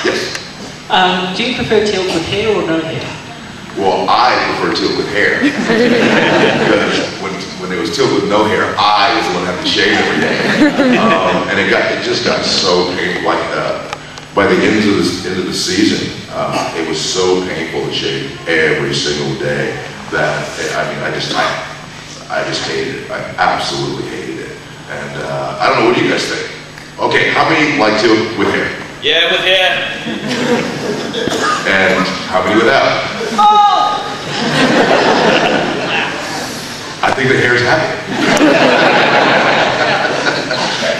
Yes? Do you prefer Teal with hair or no hair? Well, I prefer Teal with hair. Because when it was Teal with no hair, I was the one that had to shave every day. And it just got so painful. Like by the end of the season, it was so painful to shave every single day that I just hated it. I absolutely hated it. And I don't know, what do you guys think? Okay, how many like Teal with hair? Yeah, with hair. And how many without? Oh! I think the hair's happy.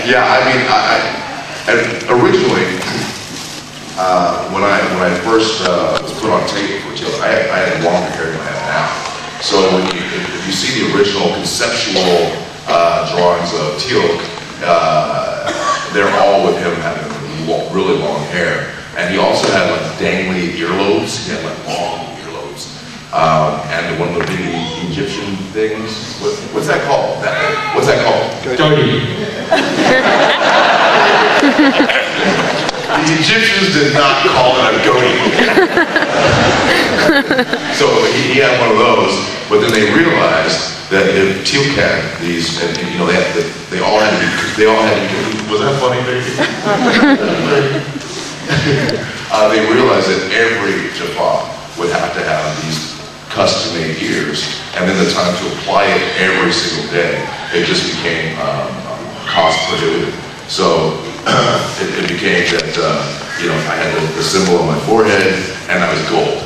Yeah, I mean, originally, when I first was put on tape for Teal, I had longer hair than I have now. So if you see the original conceptual drawings of Teal, they're all with him having really long hair. And he also had like dangly earlobes. He had like long earlobes. And one of the big Egyptian things, what's that called? What's that called? Goatee. The Egyptians did not call it a goatee. So he had one of those, but then they realized that if Teal had these, and you know, they all had to be, was that funny, baby? They realized that every Jaffa would have to have these custom-made ears, and then the time to apply it every single day, it just became cost prohibitive. So it became that, you know, I had the symbol on my forehead, and I was gold.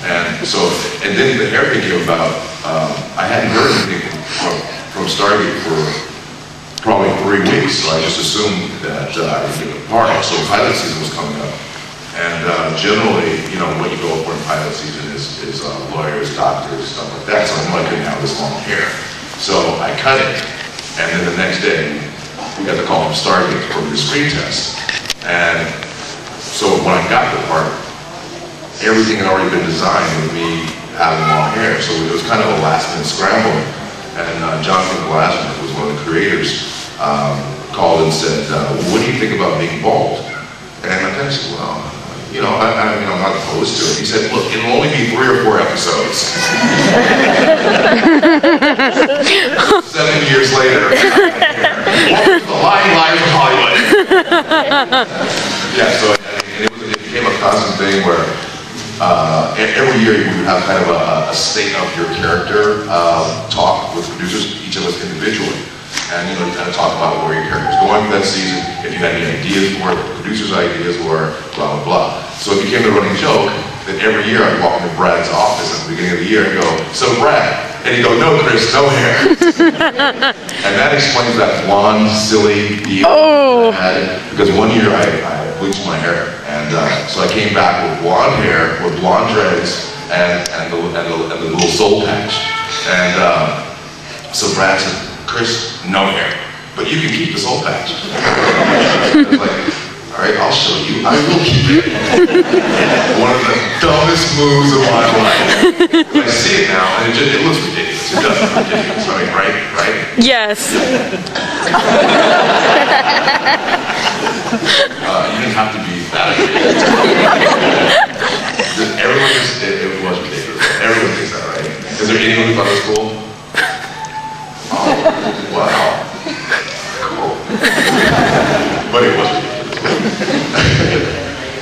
And then the hair thing came about. I hadn't heard anything from Stargate for probably 3 weeks, so I just assumed that I would get a part. So pilot season was coming up. And generally, you know, what you go for in pilot season is lawyers, doctors, stuff like that. So I'm like, I couldn't have this long hair. So I cut it, and then the next day, we got the call from Stargate for the screen test. And so when I got the part, everything had already been designed with me having long hair. So it was kind of a last-minute scramble. And Jonathan Glasman, who was one of the creators, called and said, what do you think about being bald? And I kind of said, well, you know, I'm not opposed to it. He said, look, it'll only be 3 or 4 episodes. 7 years later, welcome to the Lying Liars of Hollywood. Yeah, so it became a constant thing where every year we would have kind of a state of your character talk with producers, each of us individually. And, you know, kind of talk about where your character is going for that season, if you had any ideas for it, the producer's ideas were, blah, blah, blah. So it became a running joke that every year I'd walk into Brad's office at the beginning of the year and go, so Brad, and he'd go, no, Chris, no hair. And that explains that blonde, silly deal I had, because one year I bleached my hair. And so I came back with blonde hair, with blonde dreads, and the little soul patch. And so Brad said, Chris, no hair, but you can keep the soul patch. I was like, all right, I'll show you. I will keep it. One of the dumbest moves of my life. I see it now, and it looks ridiculous. It does look ridiculous. I mean, right? Yes. You didn't have to be that ridiculous. Everyone just, it was ridiculous. Everyone thinks that, right? Is there anyone who thought it was cool? Oh, wow. Cool. But it was ridiculous.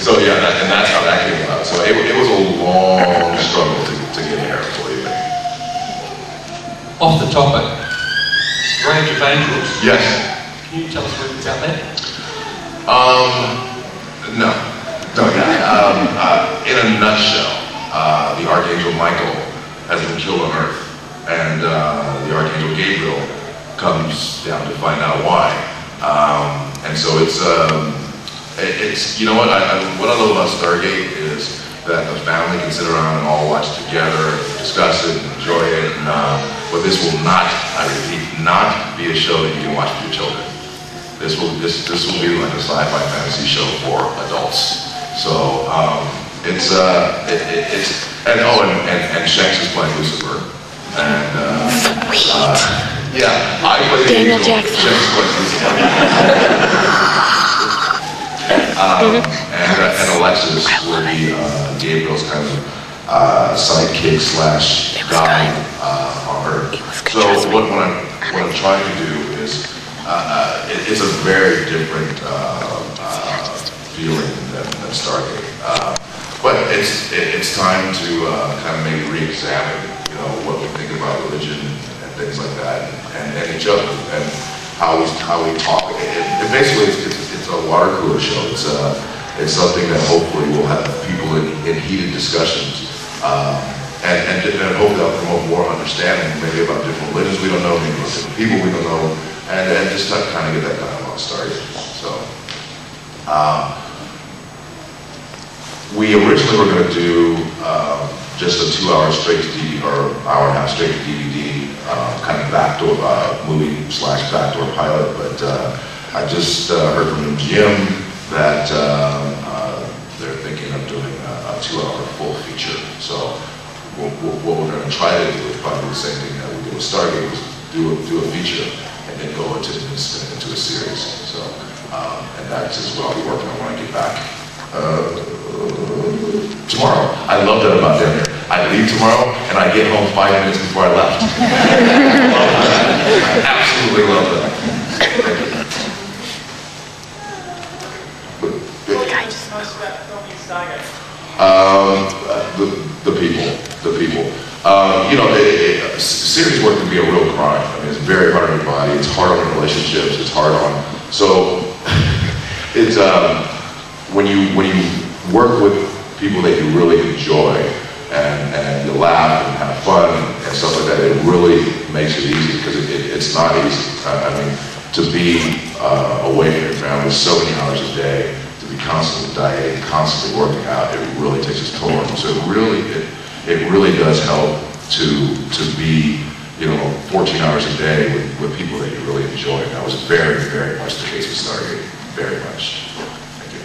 So yeah, and that's how that came about. So it was a long struggle to get hair, believe me. Off the topic, Range of Angels. Yes. Can you tell us what about that? No. In a nutshell, the Archangel Michael has been killed on Earth. And the Archangel Gabriel comes down to find out why. And so it's you know what I love about Stargate is that the family can sit around and all watch together, discuss it, enjoy it. And, but this will not, I repeat, not be a show that you can watch with your children. This will be like a sci-fi fantasy show for adults. So and Shanks is playing Lucifer. And yeah, I play the Daniel angel. Jackson. Shanks plays Lucifer. And Alexis will be Gabriel's kind of sidekick slash guide on her. So what I'm trying to do is, it's a very different feeling than Stargate. But it's time to kind of maybe re-examine, what we think about religion and things like that, and each other, and how we talk. It basically, it's a water cooler show. It's something that hopefully will have people in heated discussions, and hopefully that'll promote more understanding, maybe about different religions we don't know, maybe about different people we don't know, and just to kind of get that dialogue started. So, we originally were going to do just a 2-hour straight to DVD, or hour-and-a-half straight to DVD, kind of backdoor movie / backdoor pilot, but I just heard from MGM that they're thinking of doing a 2-hour full feature. So what we're going to try to do is probably the same thing that we did with Stargate, was do a feature and then go into a series. So and that's just what I'll be working on when I get back tomorrow. I love that about down here. I leave tomorrow and I get home 5 minutes before I left. Love that. I absolutely love that. The people. Series work can be a real grind. I mean, it's very hard on your body. It's hard on relationships. It's hard on. So it's when you work with people that you really enjoy and you laugh and have fun and stuff like that, it really makes it easy, because it's not easy. I mean, to be away from your family so many hours a day, to be constantly dieting, constantly working out, it really takes its toll on you. So it really does help to be 14 hours a day with people that you really enjoy. And that was very, very much the case with Stargate. Very much. Thank you.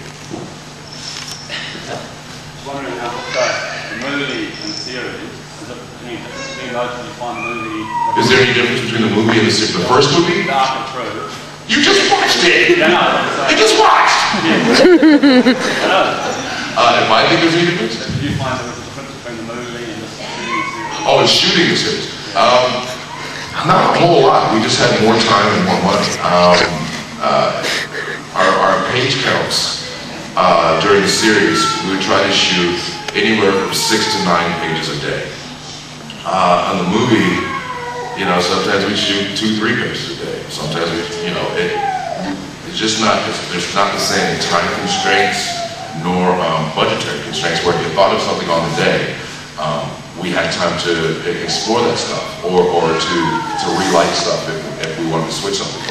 I was wondering how the movie and the series, is there any difference between those when you find the movie? Is there any difference between the movie and the first movie? Dark and true. You just watched it! Yeah, no, you just watched! I know. If I think there's any difference? Do you find there was a difference between the movie and the shooting the series? Oh, it's shooting the series. Not a whole lot. We just had more time and more money. Our page counts during the series, we would try to shoot anywhere from 6 to 9 pages a day. On the movie, sometimes we shoot 2-3 pages a day. Sometimes it's just not. There's not the same time constraints nor budgetary constraints. Where if you thought of something on the day, we had time to explore that stuff, or to relight stuff if we wanted to switch something,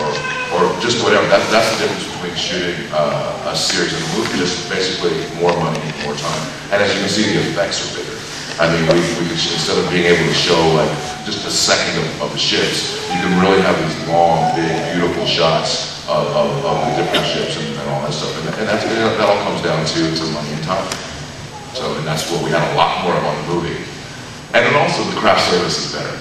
or just whatever. That's the difference between shooting a series and a movie. Just basically more money, more time. And as you can see, the effects are bigger. I mean, we could, instead of being able to show like just a second of the ships, you can really have these long, big, beautiful shots of the different ships and all that stuff. And that all comes down to money and time. So, and that's what we had a lot more of on the movie. And then also the craft service is better.